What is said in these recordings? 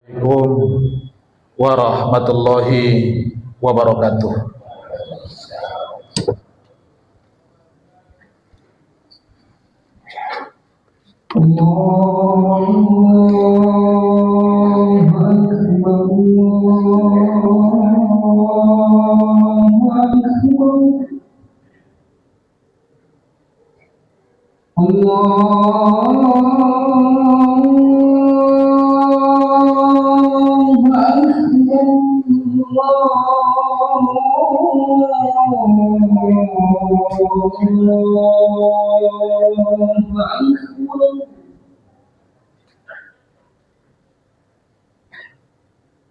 Assalamualaikum warahmatullahi wabarakatuh.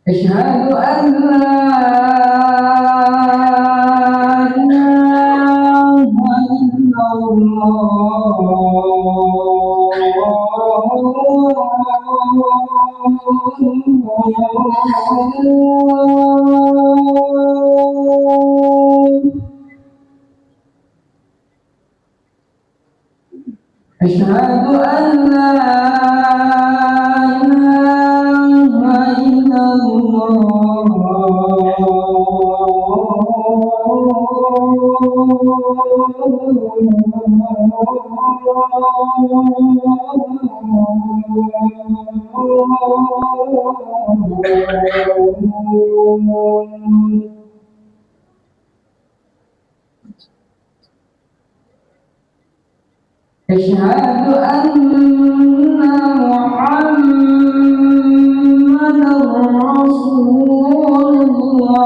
أشهد أن لا إله إلا الله. أشهد أن لا إله إلا الله. أشهد أن محمدا رسول الله.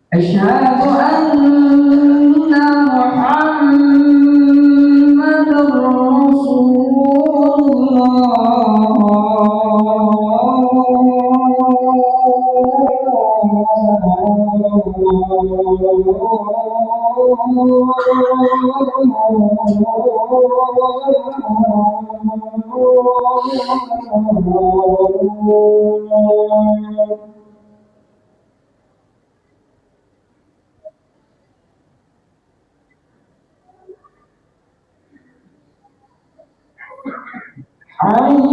أشهد أن محمدا رسول الله. حي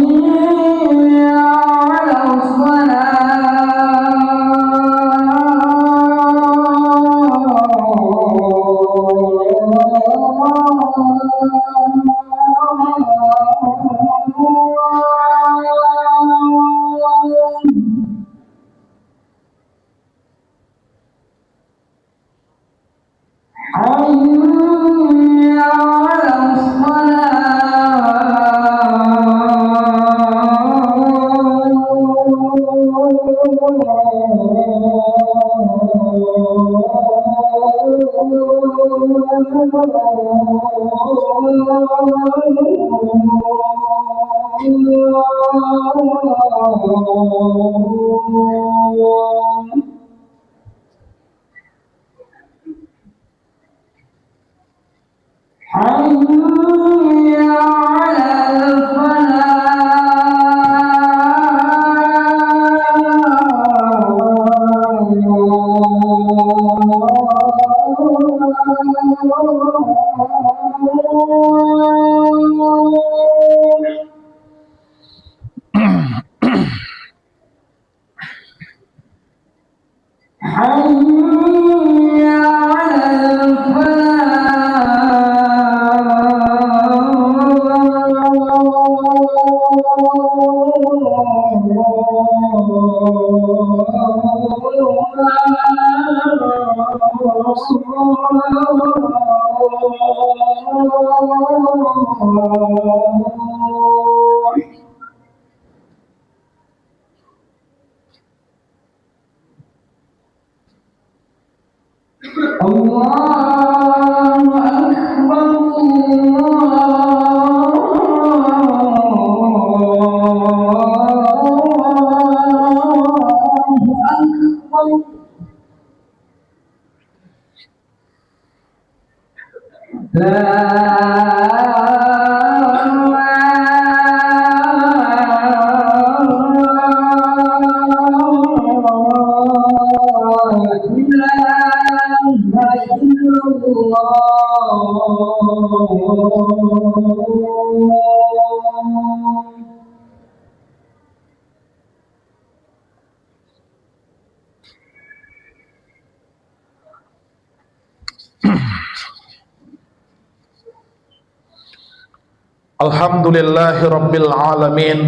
على الصلاة. حي على الصلاة. حي على الفلاح. حي على الفلاح. الله أكبر الله أكبر. لا Alhamdulillahi Rabbil Alamin,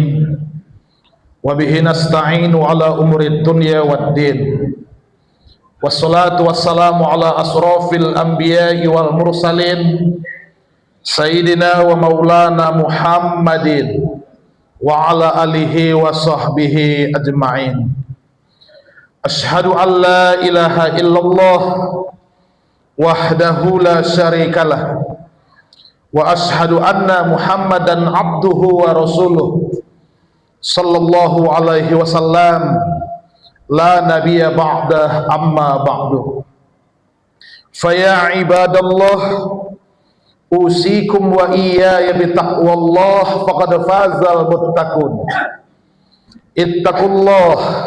wabihi nasta'inu ala umuri dunya waddin, wassalatu wassalamu ala asrafil anbiya'i wal mursalin, Sayyidina wa maulana Muhammadin wa ala alihi wa sahbihi ajma'in. Ashhadu an la ilaha illallah wahdahu la syarikalah, wa ashhadu anna Muhammadan abduhu wa rasuluh sallallahu alaihi wasallam, la nabiyya ba'dah, amma ba'du. Faya ibadallah, usikum wa iyaya bitaqwallah, faqad fazal muttaqun. Ittaqullah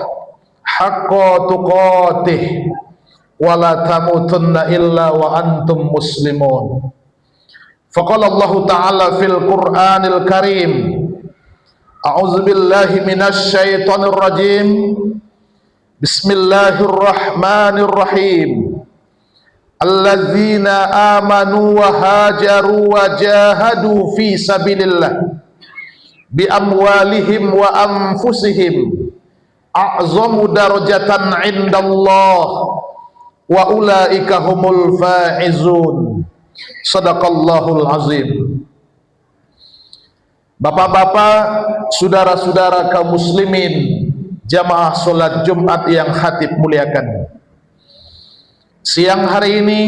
haqqa tuqatih, wa la tamutunna illa wa antum muslimun. Faqala Allah Ta'ala fil Qur'anil Karim, a'udzu billahi minasy syaithanir rajim, bismillahirrahmanirrahim. Alladzina amanu wa hajaru wa jahadu fi sabilillah bi amwalihim wa anfusihim a'zamu darajatan 'indallah wa ulaika humul faizun. Sadaqallahul azim. Bapak-bapak, saudara-saudara kaum muslimin, jamaah salat Jumat yang khatib muliakan, siang hari ini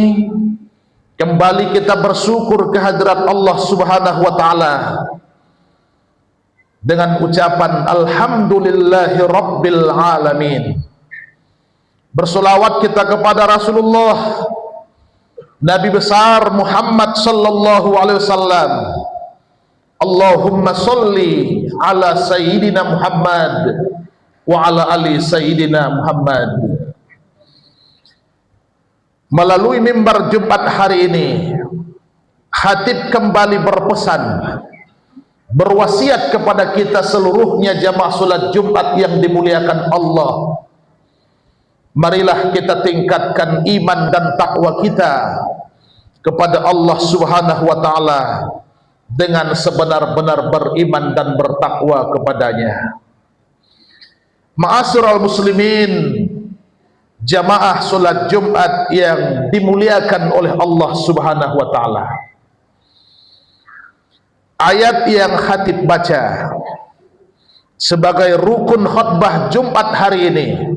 kembali kita bersyukur kehadirat Allah Subhanahu wa taala dengan ucapan alhamdulillahi rabbil alamin. Bersolawat kita kepada Rasulullah Nabi besar Muhammad sallallahu alaihi wasallam. Allahumma sholli ala sayyidina Muhammad wa ala ali sayyidina Muhammad. Melalui mimbar Jumat hari ini, khatib kembali berpesan, berwasiat kepada kita seluruhnya jamaah salat Jumat yang dimuliakan Allah. Marilah kita tingkatkan iman dan takwa kita kepada Allah Subhanahu wa taala dengan sebenar-benar beriman dan bertakwa kepadanya. Ma'asyiral muslimin, jamaah salat Jumat yang dimuliakan oleh Allah Subhanahu wa taala. Ayat yang khatib baca sebagai rukun khutbah Jumat hari ini,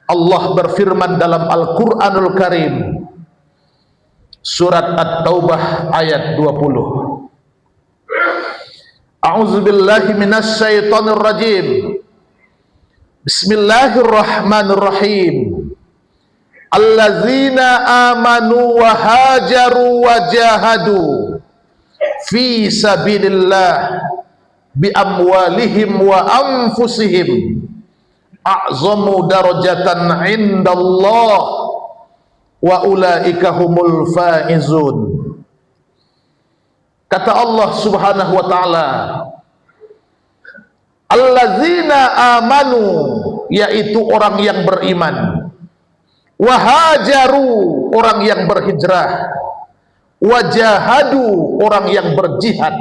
Allah berfirman dalam Al-Quranul Karim, surat At-Taubah ayat 20. A'udzubillahi minasy syaithanir rajim. Bismillahirrahmanirrahim. Alladzina amanu wa hajaru wa jahadu fi sabilillah bi amwalihim wa anfusihim a'zamu darajatan 'indallah wa ulaika humul faizun. Kata Allah Subhanahu wa taala, allazina amanu, yaitu orang yang beriman, wa hajaru, orang yang berhijrah, wa jahadu, orang yang berjihad,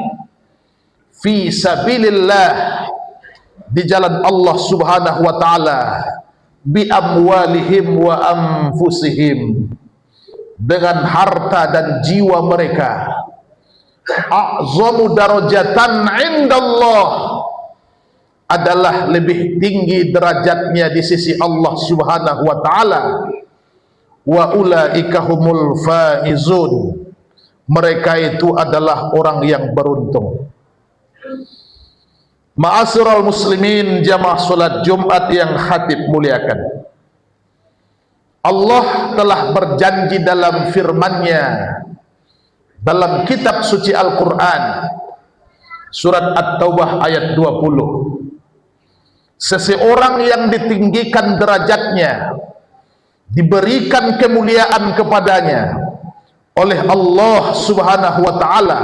fi sabilillah, di jalan Allah Subhanahu wa taala, bi amwalihim wa anfusihim, dengan harta dan jiwa mereka, a'zamu darajatan 'indallah, adalah lebih tinggi derajatnya di sisi Allah Subhanahu wa taala, wa ulaika humul faizun, mereka itu adalah orang yang beruntung. Ma'asyiral muslimin, jamaah salat Jumat yang khatib muliakan, Allah telah berjanji dalam firman-Nya dalam kitab suci Al-Quran, surat At-Taubah ayat 20, seseorang yang ditinggikan derajatnya, diberikan kemuliaan kepadanya oleh Allah Subhanahu wa taala,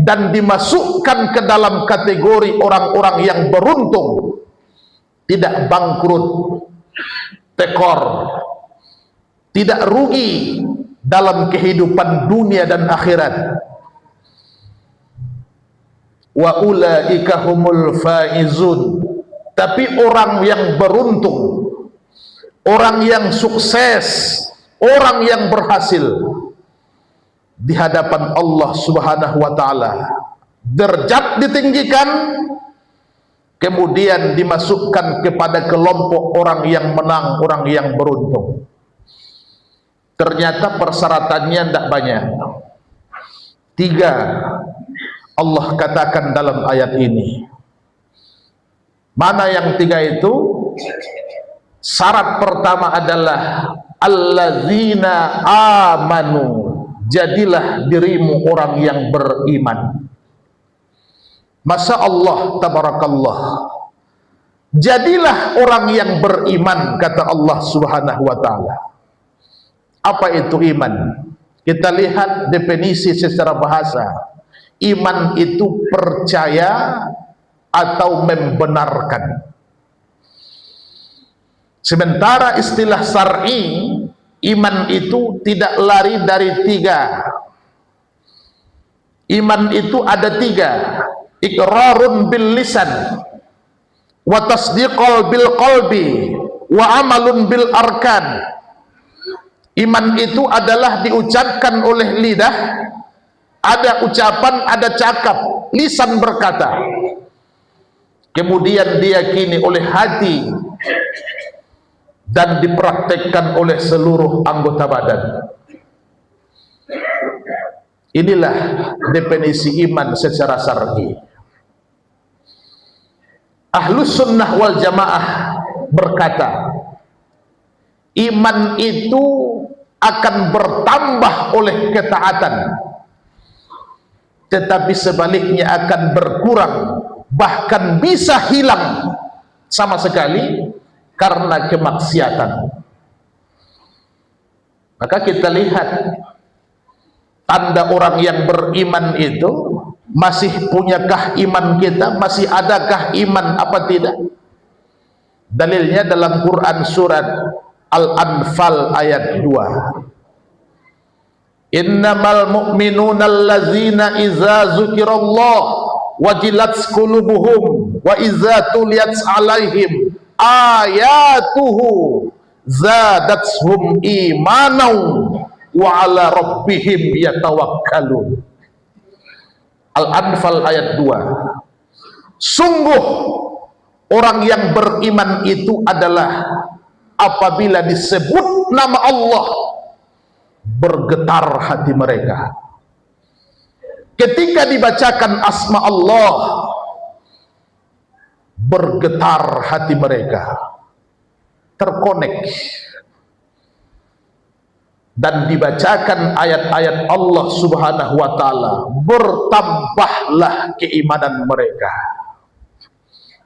dan dimasukkan ke dalam kategori orang-orang yang beruntung, tidak bangkrut, tekor, tidak rugi dalam kehidupan dunia dan akhirat. Wa ulaika humul faizun. Tapi orang yang beruntung, orang yang sukses, orang yang berhasil di hadapan Allah Subhanahu wa taala, derajat ditinggikan, kemudian dimasukkan kepada kelompok orang yang menang, orang yang beruntung. Ternyata persyaratannya tidak banyak. 3 Allah katakan dalam ayat ini. Mana yang 3 itu? Syarat pertama adalah allazina amanu. Jadilah dirimu orang yang beriman. Masya Allah, tabarakallah. Jadilah orang yang beriman, kata Allah Subhanahu wa ta'ala. Apa itu iman? Kita lihat definisi secara bahasa. Iman itu percaya atau membenarkan. Sementara istilah syar'i, iman itu tidak lari dari 3. Iman itu ada 3. Iqrarun bil lisan, wa tasdiqul bil qalbi, wa amalun bil arkan. Iman itu adalah diucapkan oleh lidah, ada ucapan, ada cakap, lisan berkata, kemudian diyakini oleh hati dan dipraktekkan oleh seluruh anggota badan. Inilah definisi iman secara syar'i. Ahlus sunnah wal jamaah berkata, iman itu akan bertambah oleh ketaatan, tetapi sebaliknya akan berkurang, bahkan bisa hilang sama sekali karena kemaksiatan. Maka kita lihat tanda orang yang beriman itu, masih punyakah iman kita, masih adakah iman apa tidak? Dalilnya dalam Quran surat Al-Anfal ayat 2. Innamal mu'minuna allazina iza zukirallah wajilat qulubuhum wa iza tuliyat alaihim ayatuhu zadatuhum imanan wa ala rabbihim yatawakkalun. Al-Anfal ayat 2. Sungguh orang yang beriman itu adalah apabila disebut nama Allah, bergetar hati mereka. Ketika dibacakan asma Allah, bergetar hati mereka, terkonek. Dan dibacakan ayat-ayat Allah Subhanahu wa ta'ala, bertambahlah keimanan mereka.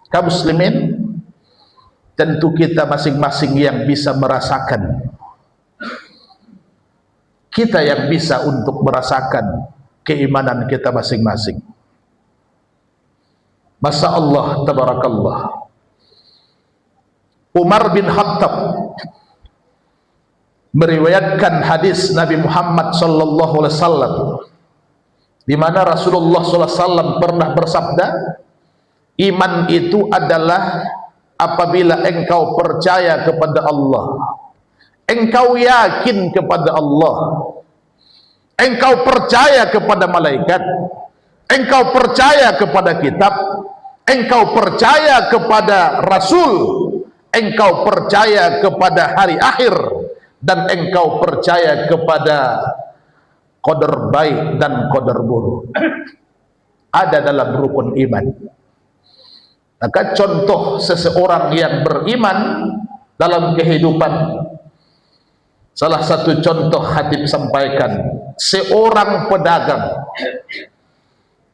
Kaum muslimin, tentu kita masing-masing yang bisa merasakan, kita yang bisa untuk merasakan keimanan kita masing-masing. Masya Allah, tabarakallah. Umar bin Khattab meriwayatkan hadis Nabi Muhammad sallallahu alaihi wasallam, di mana Rasulullah sallallahu alaihi wasallam pernah bersabda, iman itu adalah apabila engkau percaya kepada Allah, engkau yakin kepada Allah, engkau percaya kepada malaikat, engkau percaya kepada kitab, engkau percaya kepada Rasul, engkau percaya kepada hari akhir, dan engkau percaya kepada qadar baik dan qadar buruk. Ada dalam rukun iman. Maka contoh seseorang yang beriman dalam kehidupan, salah satu contoh Khatib sampaikan, seorang pedagang,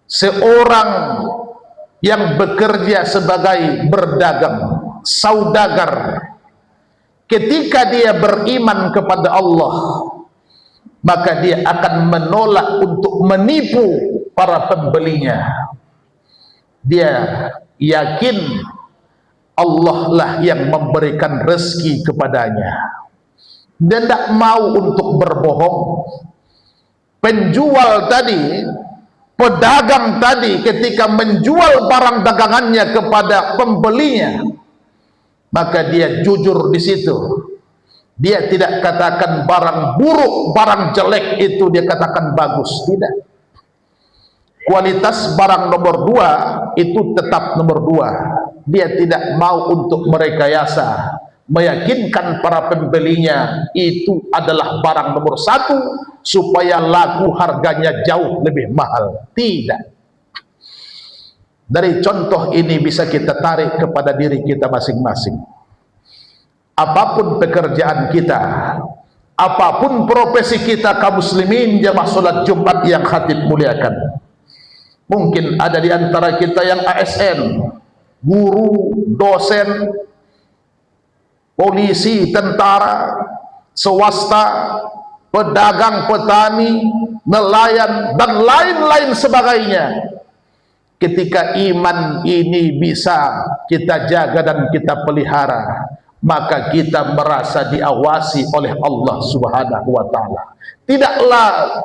seorang yang bekerja sebagai berdagang, saudagar, ketika dia beriman kepada Allah, maka dia akan menolak untuk menipu para pembelinya. Dia yakin Allah lah yang memberikan rezeki kepadanya. Dia tidak mau untuk berbohong. Penjual tadi, pedagang tadi ketika menjual barang dagangannya kepada pembelinya, maka dia jujur di situ. Dia tidak katakan barang buruk, barang jelek itu dia katakan bagus, tidak. Kualitas barang nomor 2 itu tetap nomor 2. Dia tidak mau untuk merekayasa, meyakinkan para pembelinya itu adalah barang nomor 1 supaya laku harganya jauh lebih mahal. Tidak. Dari contoh ini bisa kita tarik kepada diri kita masing-masing. Apapun pekerjaan kita, apapun profesi kita kaum muslimin jamaah salat Jumat yang khatib muliakan. Mungkin ada di antara kita yang ASN, guru, dosen, polisi, tentara, swasta, pedagang, petani, nelayan, dan lain-lain sebagainya. Ketika iman ini bisa kita jaga dan kita pelihara, maka kita merasa diawasi oleh Allah Subhanahu wa Ta'ala.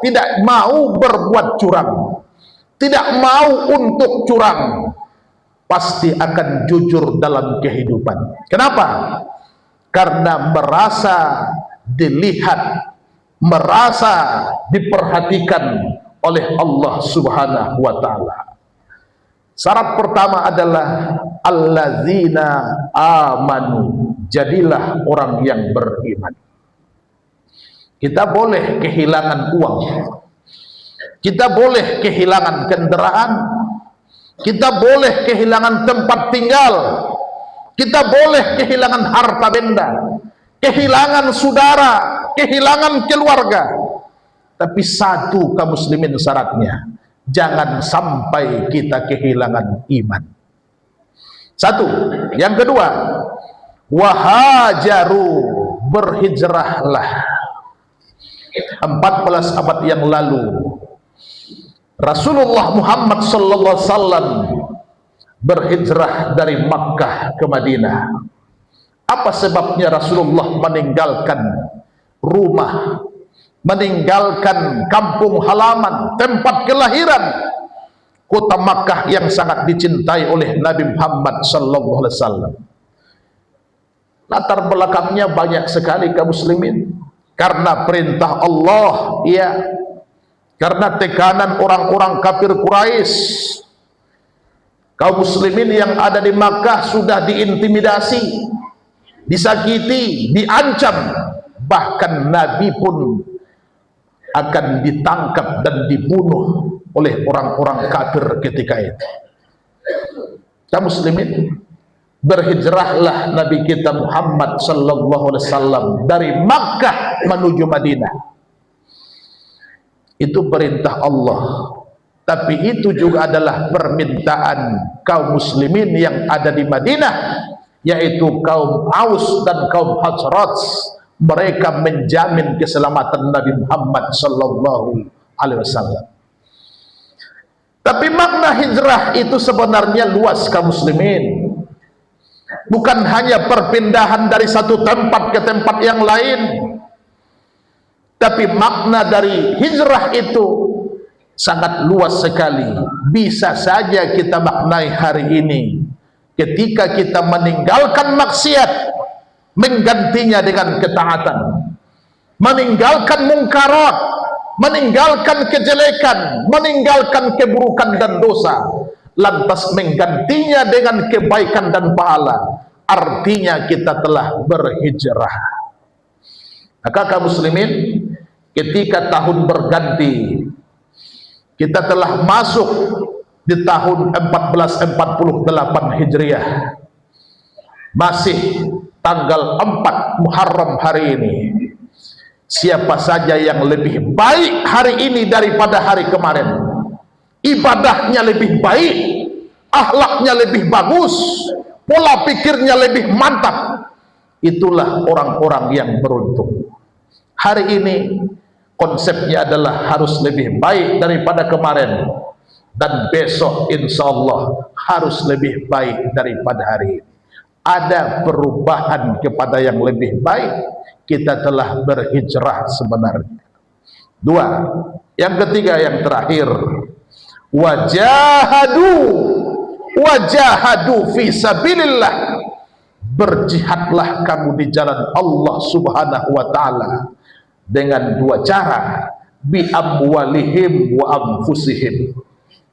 Tidak mau berbuat curang, tidak mau untuk curang, pasti akan jujur dalam kehidupan. Kenapa? Karena merasa dilihat, merasa diperhatikan oleh Allah Subhanahu wa Ta'ala. Syarat pertama adalah alladzina amanu, jadilah orang yang beriman. Kita boleh kehilangan uang, kita boleh kehilangan kendaraan, kita boleh kehilangan tempat tinggal, kita boleh kehilangan harta benda, kehilangan saudara, kehilangan keluarga. Tapi satu kaum muslimin syaratnya, jangan sampai kita kehilangan iman. Satu. Yang kedua, wahajaru, berhijrahlah. 14 abad yang lalu Rasulullah Muhammad sallallahu alaihi wasallam berhijrah dari Makkah ke Madinah. Apa sebabnya Rasulullah meninggalkan rumah, meninggalkan kampung halaman, tempat kelahiran, kota Makkah yang sangat dicintai oleh Nabi Muhammad sallallahu alaihi wasallam? Latar belakangnya banyak sekali kaum muslimin. Karena perintah Allah, ya, karena tekanan orang-orang kafir Quraisy. Kaum muslimin yang ada di Makkah sudah diintimidasi, disakiti, diancam, bahkan Nabi pun akan ditangkap dan dibunuh oleh orang-orang kafir ketika itu. Kaum muslimin, berhijrahlah Nabi kita Muhammad sallallahu alaihi wasallam dari Makkah menuju Madinah. Itu perintah Allah, tapi itu juga adalah permintaan kaum muslimin yang ada di Madinah, yaitu kaum Aus dan kaum Khazraj. Mereka menjamin keselamatan Nabi Muhammad sallallahu alaihi wasallam. Tapi makna hijrah itu sebenarnya luas kaum muslimin. Bukan hanya perpindahan dari satu tempat ke tempat yang lain, tapi makna dari hijrah itu sangat luas sekali. Bisa saja kita maknai hari ini, ketika kita meninggalkan maksiat, menggantinya dengan ketaatan, meninggalkan mungkarat, meninggalkan kejelekan, meninggalkan keburukan dan dosa, lantas menggantinya dengan kebaikan dan pahala. Artinya kita telah berhijrah. Maka kaum muslimin, ketika tahun berganti, kita telah masuk di tahun 1448 Hijriah, masih tanggal 4 Muharram hari ini. Siapa saja yang lebih baik hari ini daripada hari kemarin, ibadahnya lebih baik, akhlaknya lebih bagus, pola pikirnya lebih mantap, itulah orang-orang yang beruntung. Hari ini konsepnya adalah harus lebih baik daripada kemarin. dan besok insya Allah harus lebih baik daripada hari ini. Ada perubahan kepada yang lebih baik, kita telah berhijrah sebenarnya. Dua, yang ketiga, yang terakhir, wajahadu fi sabilillah, berjihadlah kamu di jalan Allah subhanahu wa ta'ala dengan dua cara, bi amwalihim wa anfusihim,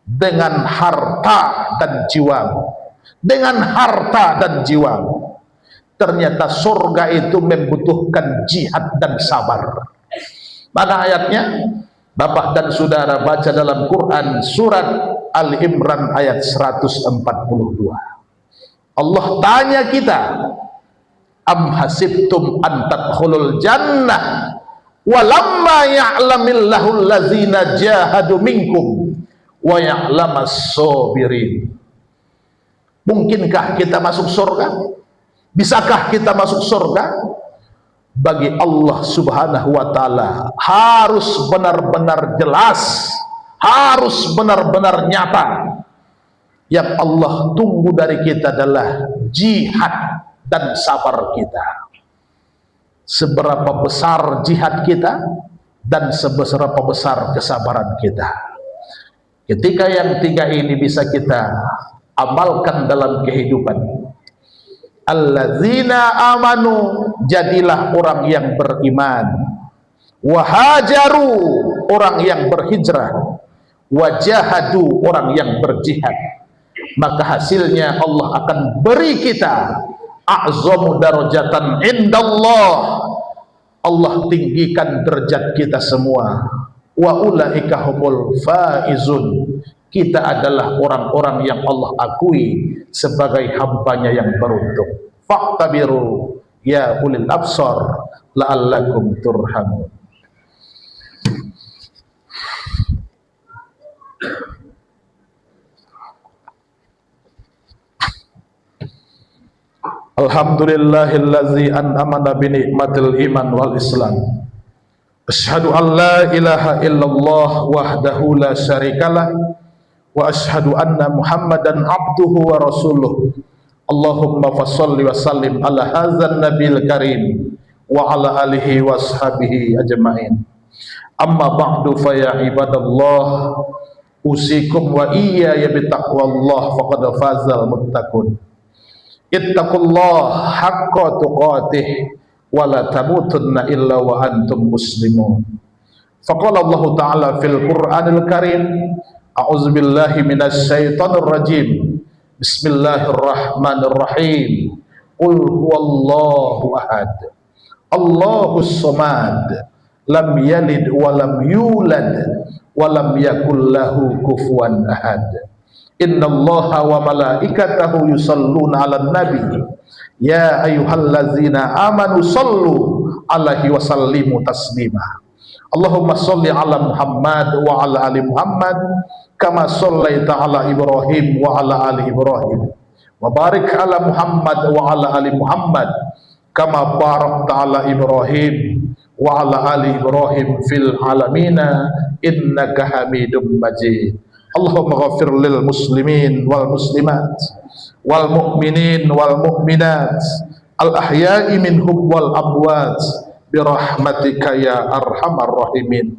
dengan harta dan jiwamu. Dengan harta dan jiwamu. Ternyata surga itu membutuhkan jihad dan sabar. Mana ayatnya? Bapak dan saudara baca dalam Quran surat Al-Imran ayat 142. Allah tanya kita, am hasibtum an tadkhulul jannah walamma ya'lamillahu allazina jahadu minkum wa ya'lamas sabirin. Mungkinkah kita masuk surga? Bisakah kita masuk surga? Bagi Allah subhanahu wa ta'ala harus benar-benar jelas, harus benar-benar nyata. Yang Allah tunggu dari kita adalah jihad dan sabar kita. Seberapa besar jihad kita dan seberapa besar kesabaran kita. Ketika yang tiga ini bisa kita amalkan dalam kehidupan, alladzina amanu, jadilah orang yang beriman, wahajaru, orang yang berhijrah, wajahadu, orang yang berjihad, maka hasilnya Allah akan beri kita a'zamu darajatan indallah, Allah tinggikan derajat kita semua, wa ulaika humul faizun, kita adalah orang-orang yang Allah akui sebagai hambanya yang beruntung. Fa'tabiru ya ulil absar la'allakum turhamun. Alhamdulillahillazi an'amana bi ni'matil iman wal islam. Asyhadu an la ilaha illallah wahdahu la syarikalah wa asyhadu anna Muhammadan abduhu wa rasuluh. Allahumma fasholli wa sallim ala hadzal nabiyil karim wa ala alihi wa ashabihi ajmain. Amma ba'du fa ya ibadallah, usikum wa iyaya bi taqwallah faqad fazal muttaqun. Ittaqullah haqqa tuqatih wa la tamutunna illa wa antum muslimun. Faqala Allah ta'ala fil Qur'anil Karim, a'udzu billahi minasy syaithanir rajim. Bismillahirrahmanirrahim. Qul huwallahu ahad, Allahus samad, lam yalid wa lam yulad wa lam yakul lahu kufuwan ahad. Innallaha wa malaikatahu yusalluna 'alan nabi, ya ayyuhallazina amanu sallu 'alaihi wa sallimu taslima. Allahumma sholli 'ala Muhammad wa 'ala ali Muhammad kama shallaita 'ala Ibrahim wa 'ala ali Ibrahim, wa barik 'ala Muhammad wa 'ala ali Muhammad kama barakta 'ala Ibrahim wa 'ala ali Ibrahim fil 'alamina innaka Hamidum Majid. Allahumma ghafir lil muslimin wal muslimat wal mu'minin wal mu'minat al ahya'i minhum wal amwat birahmatika ya arhamar rahimin.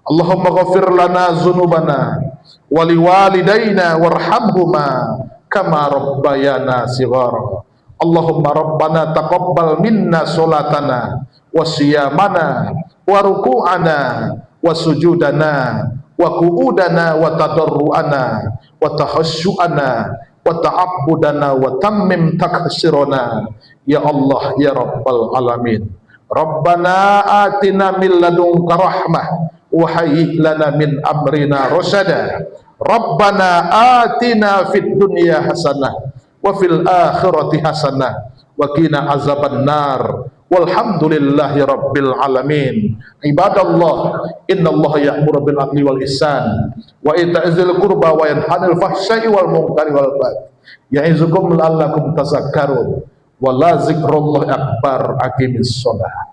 Allahumma ghafir lana dzunubana wa liwalidayna warhamhuma kama rabbayana shighara. Allahumma rabbana taqabbal minna sholatana wa siyamana wa ruku'ana wa sujudana wa qu'udana wa tadarru'ana wa tahassu'ana wa ta'abbudana wa tammim taksirona ya Allah ya Rabbal alamin. Rabbana atina min ladunka rahmah wa hayyi lana min amrina rasyada. Rabbana atina fid dunya hasanah wa fil akhirati hasanah wa qina azaban nar. Walhamdulillahi rabbil alamin. Ibadallah, innallaha ya'muru bil adli wal ihsan wa ita'izil qurba wa yanhanil fahsya'i wal munkari wal baghi ya'izukum la'allakum tazakkarun. Wa la zikrullahi akbar. Aqimis shalah.